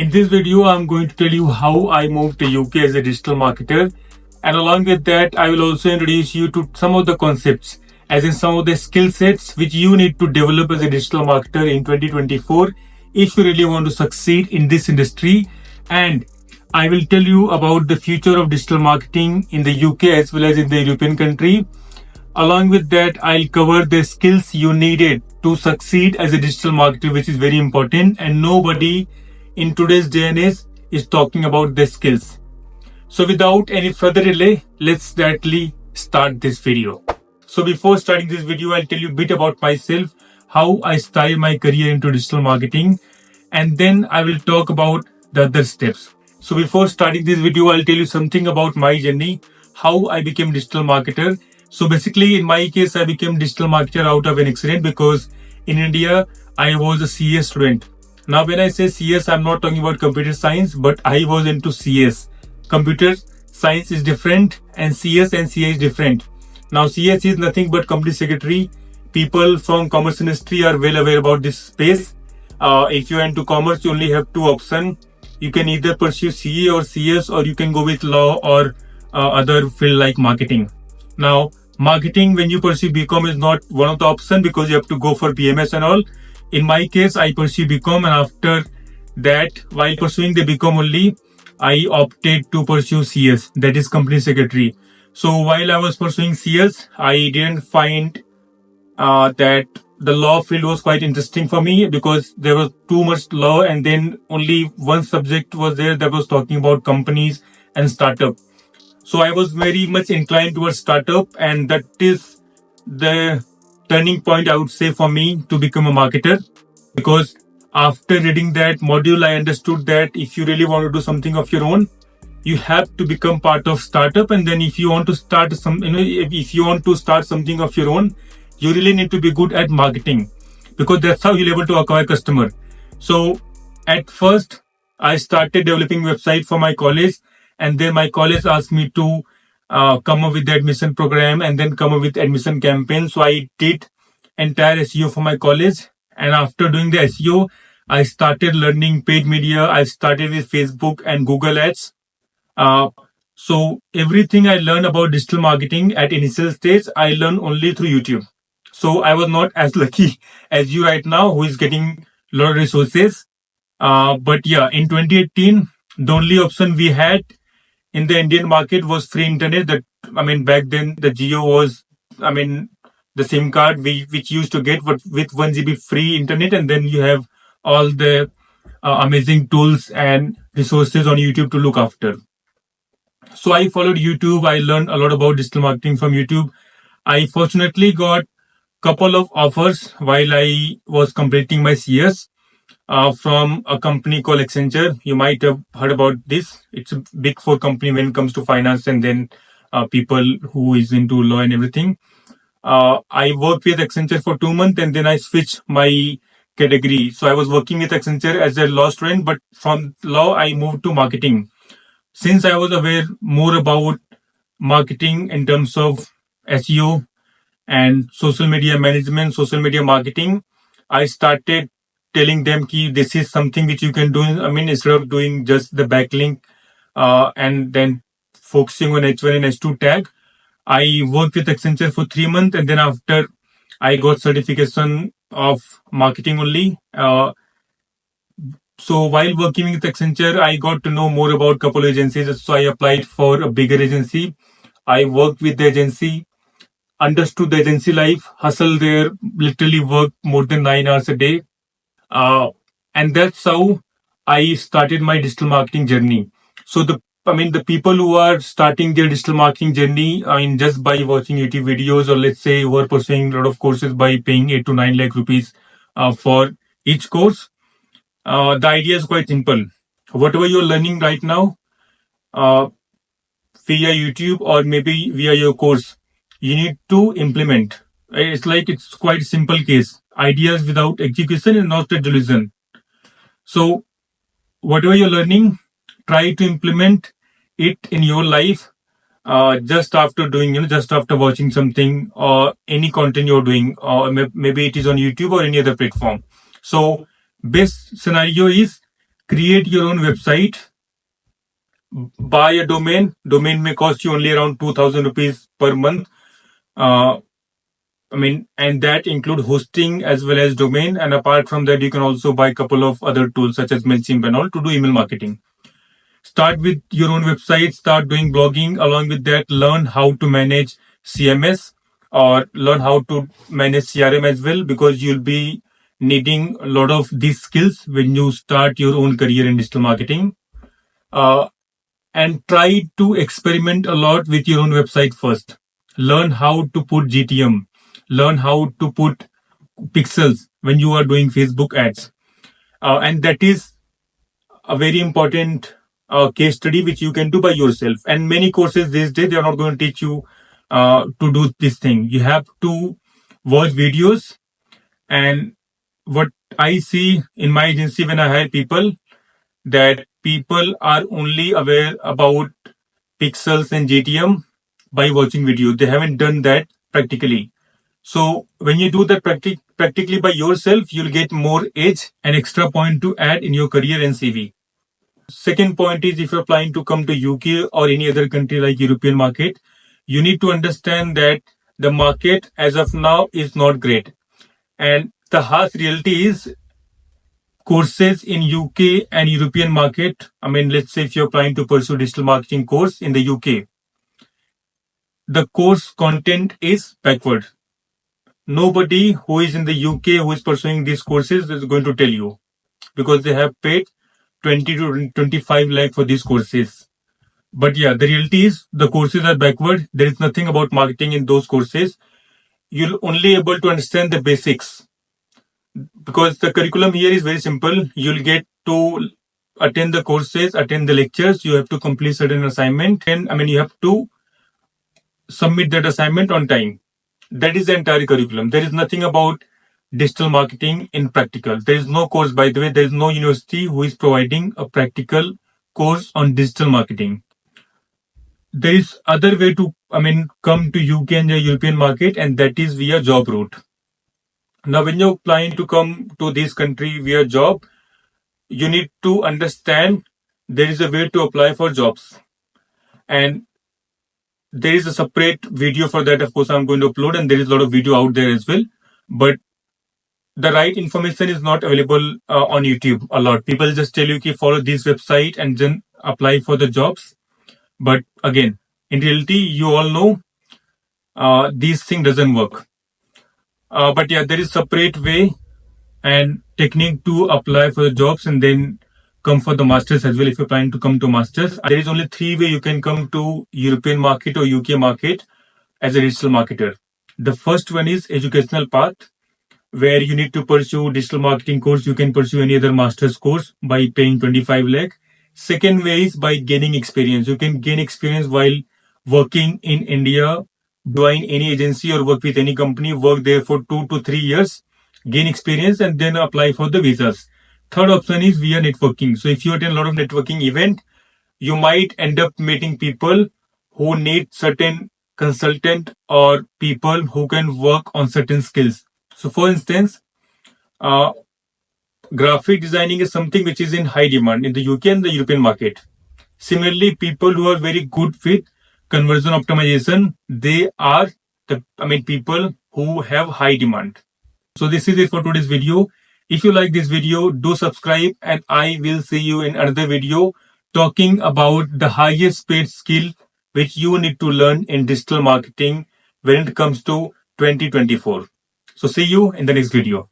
In this video, I'm going to tell you how I moved to UK as a digital marketer. And along with that, I will also introduce you to some of the concepts, as in some of the skill sets which you need to develop as a digital marketer in 2024 if you really want to succeed in this industry. And I will tell you about the future of digital marketing in the UK as well as in the European country. Along with that, I'll cover the skills you needed to succeed as a digital marketer, which is very important, and nobody in today's day and age is talking about the skills. So without any further delay, let's directly start this video. So before starting this video, I'll tell you a bit about myself, how I started my career into digital marketing, and then I will talk about the other steps. So before starting this video, I'll tell you something about my journey, how I became digital marketer. So basically, in my case, I became digital marketer out of an accident because in India, I was a CS student. Now, when I say CS, I'm not talking about computer science, but I was into CS. Computer science is different and CS and CA is different. Now, CS is nothing but company secretary. People from commerce industry are well aware about this space. If you're into commerce, you only have two options. You can either pursue CA or CS, or you can go with law or other field like marketing. Now, marketing, when you pursue BCom, is not one of the options because you have to go for BMS and all. In my case, I pursue BCom, and after that, while pursuing the BCom only, I opted to pursue CS, that is company secretary. So while I was pursuing CS, I didn't find that the law field was quite interesting for me because there was too much law, and then only one subject was there that was talking about companies and startup. So I was very much inclined towards startup, and that is the turning point, I would say, for me to become a marketer. Because after reading that module, I understood that if you really want to do something of your own, you have to become part of startup. And then if you want to start if you want to start something of your own, you really need to be good at marketing, because that's how you're able to acquire customer. So at first, I started developing website for my college, and then my college asked me to come up with the admission program and then come up with admission campaign. So I did entire SEO for my college. And after doing the SEO, I started learning paid media. I started with Facebook and Google Ads. So everything I learned about digital marketing at initial stage, I learned only through YouTube. So I was not as lucky as you right now, who is getting a lot of resources. But yeah, in 2018, the only option we had in the Indian market was free internet. Back then the Jio was, the SIM card which used to get with 1 GB free internet, and then you have all the amazing tools and resources on YouTube to look after. So I followed YouTube. I learned a lot about digital marketing from YouTube. I fortunately got couple of offers while I was completing my CS from a company called Accenture. You might have heard about this. It's a big four company when it comes to finance, and then people who is into law and everything. I worked with Accenture for 2 months, and then I switched my category. So I was working with Accenture as a law student, but from law, I moved to marketing. Since I was aware more about marketing in terms of SEO and social media management, social media marketing, I started telling them that this is something which you can do. Instead of doing just the backlink and then focusing on H1 and H2 tag, I worked with Accenture for 3 months, and then after I got certification of marketing only. So while working with Accenture, I got to know more about a couple of agencies. So I applied for a bigger agency. I worked with the agency, understood the agency life, hustle there, literally work more than 9 hours a day. And that's how I started my digital marketing journey. So the people who are starting their digital marketing journey, just by watching YouTube videos, or let's say who are pursuing a lot of courses by paying 8 to 9 lakh rupees for each course, the idea is quite simple. Whatever you're learning right now, via YouTube or maybe via your course, you need to implement. It's quite simple case. Ideas without execution is not a delusion. So whatever you're learning, try to implement it in your life just after doing, just after watching something or any content you're doing, or maybe it is on YouTube or any other platform. So best scenario is create your own website, buy a domain. Domain may cost you only around 2000 rupees per month. And that include hosting as well as domain. And apart from that, you can also buy a couple of other tools such as MailChimp and all to do email marketing. Start with your own website, start doing blogging. Along with that, learn how to manage CMS or learn how to manage CRM as well, because you'll be needing a lot of these skills when you start your own career in digital marketing. And try to experiment a lot with your own website first. Learn how to put GTM, learn how to put pixels when you are doing Facebook ads. And that is a very important case study which you can do by yourself. And many courses these days, they are not going to teach you to do this thing. You have to watch videos. And what I see in my agency when I hire people, that people are only aware about pixels and GTM by watching video. They haven't done that practically. So when you do that practically by yourself, you'll get more edge and extra point to add in your career and CV. Second point is, if you're planning to come to UK or any other country like European market, you need to understand that the market as of now is not great. And the harsh reality is, courses in UK and European market, let's say if you're planning to pursue digital marketing course in the UK, the course content is backward. Nobody who is in the UK who is pursuing these courses is going to tell you, because they have paid 20 to 25 lakh for these courses. But yeah, the reality is the courses are backward. There is nothing about marketing in those courses. You'll only able to understand the basics, because the curriculum here is very simple. You'll get to attend the courses, attend the lectures. You have to complete certain assignment, and you have to submit that assignment on time. That is the entire curriculum. There is nothing about digital marketing in practical. There is no course, by the way. There is no university who is providing a practical course on digital marketing. There is other way to come to UK and the European market, and that is via job route. Now, when you're planning to come to this country via job, you need to understand there is a way to apply for jobs. And there is a separate video for that, of course, I'm going to upload, and there is a lot of video out there as well. But the right information is not available on YouTube a lot. People just tell you, okay, follow this website and then apply for the jobs. But again, in reality, you all know this thing doesn't work. But yeah, there is separate way and technique to apply for the jobs and then come for the masters as well. If you're planning to come to masters, there is only 3 ways you can come to European market or UK market as a digital marketer. The first one is educational path, where you need to pursue digital marketing course. You can pursue any other master's course by paying 25 lakh. Second way is by gaining experience. You can gain experience while working in India, join any agency or work with any company, work there for 2 to 3 years, gain experience, and then apply for the visas. Third option is via networking. So if you attend a lot of networking event, you might end up meeting people who need certain consultant or people who can work on certain skills. So for instance, graphic designing is something which is in high demand in the UK and the European market. Similarly, people who are very good with conversion optimization, they are the people who have high demand. So this is it for today's video. If you like this video, do subscribe, and I will see you in another video talking about the highest paid skill which you need to learn in digital marketing when it comes to 2024. So see you in the next video.